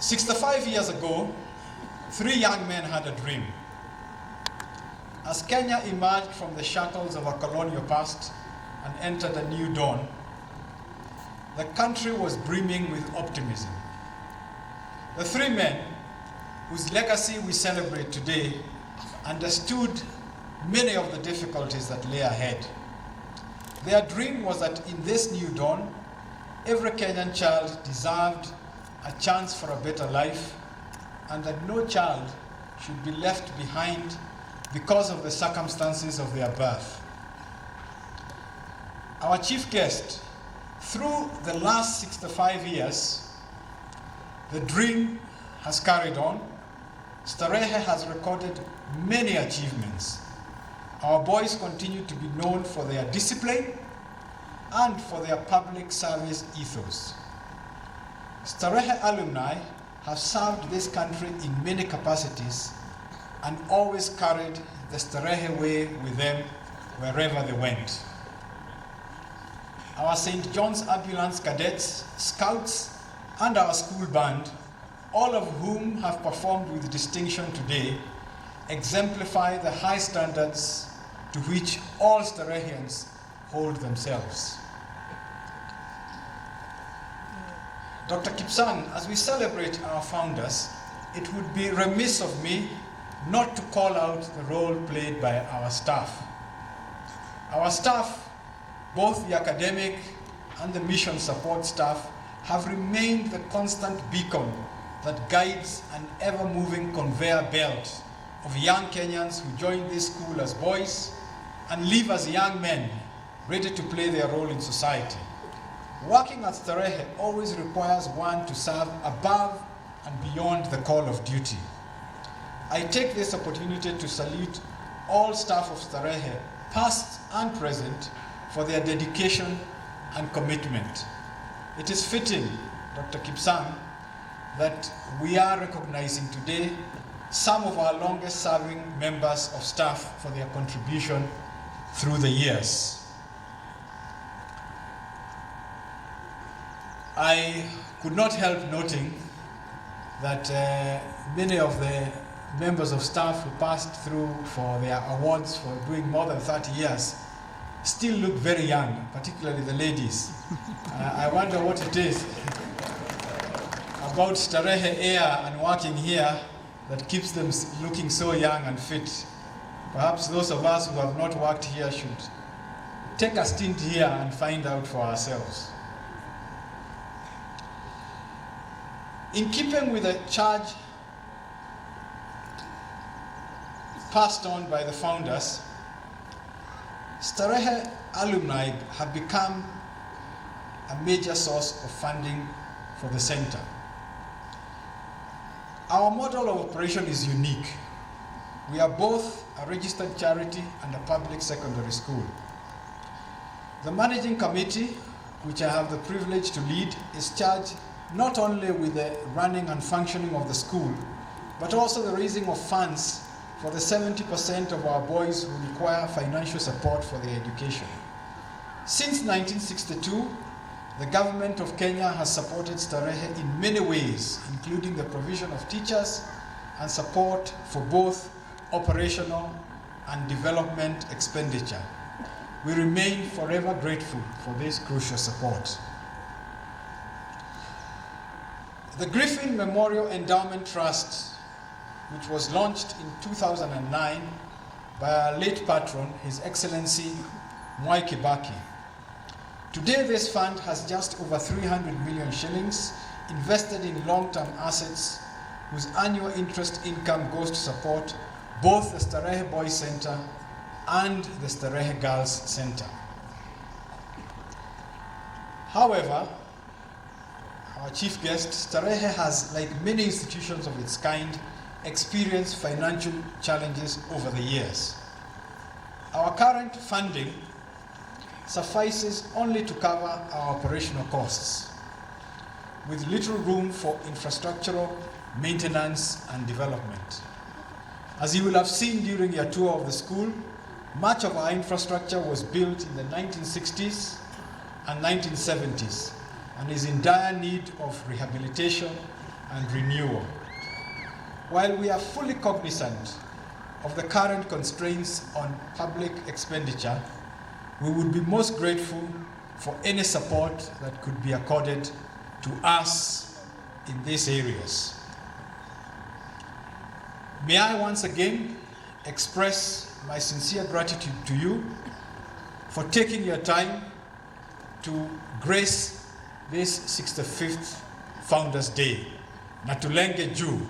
65 years ago, three young men had a dream. As Kenya emerged from the shackles of a colonial past and entered a new dawn, the country was brimming with optimism. The three men, whose legacy we celebrate today, understood many of the difficulties that lay ahead. Their dream was that in this new dawn, every Kenyan child deserved a chance for a better life, and that no child should be left behind because of the circumstances of their birth. Our chief guest, through the last 65 years, the dream has carried on. Starehe has recorded many achievements. Our boys continue to be known for their discipline and for their public service ethos. Starehe alumni have served this country in many capacities and always carried the Starehe way with them wherever they went. Our St. John's Ambulance cadets, scouts, and our school band, all of whom have performed with distinction today, exemplify the high standards to which all Starehians hold themselves. Dr. Kipsang, as we celebrate our founders, it would be remiss of me not to call out the role played by our staff. Our staff, both the academic and the mission support staff, have remained the constant beacon that guides an ever-moving conveyor belt of young Kenyans who join this school as boys and leave as young men ready to play their role in society. Working at Starehe always requires one to serve above and beyond the call of duty. I take this opportunity to salute all staff of Starehe, past and present, for their dedication and commitment. It is fitting, Dr. Kipsang, that we are recognizing today some of our longest serving members of staff for their contribution through the years. I could not help noting that many of the members of staff who passed through for their awards for doing more than 30 years still look very young, particularly the ladies. I wonder what it is about Starehe air and working here that keeps them looking so young and fit. Perhaps those of us who have not worked here should take a stint here and find out for ourselves. In keeping with the charge passed on by the founders, Starehe alumni have become a major source of funding for the center. Our model of operation is unique. We are both a registered charity and a public secondary school. The managing committee, which I have the privilege to lead, is charged not only with the running and functioning of the school, but also the raising of funds for the 70% of our boys who require financial support for their education. Since 1962, the government of Kenya has supported Starehe in many ways, including the provision of teachers and support for both operational and development expenditure. We remain forever grateful for this crucial support. The Griffin Memorial Endowment Trust, which was launched in 2009 by our late patron, His Excellency Mwai Kibaki. Today, this fund has just over 300 million shillings invested in long-term assets whose annual interest income goes to support both the Starehe Boys Center and the Starehe Girls Center. However, our chief guest, Starehe has, like many institutions of its kind, experienced financial challenges over the years. Our current funding suffices only to cover our operational costs, with little room for infrastructural maintenance and development. As you will have seen during your tour of the school, much of our infrastructure was built in the 1960s and 1970s and is in dire need of rehabilitation and renewal. While we are fully cognizant of the current constraints on public expenditure, we would be most grateful for any support that could be accorded to us in these areas. May I once again express my sincere gratitude to you for taking your time to grace this 65th Founders Day. Natulenge juu.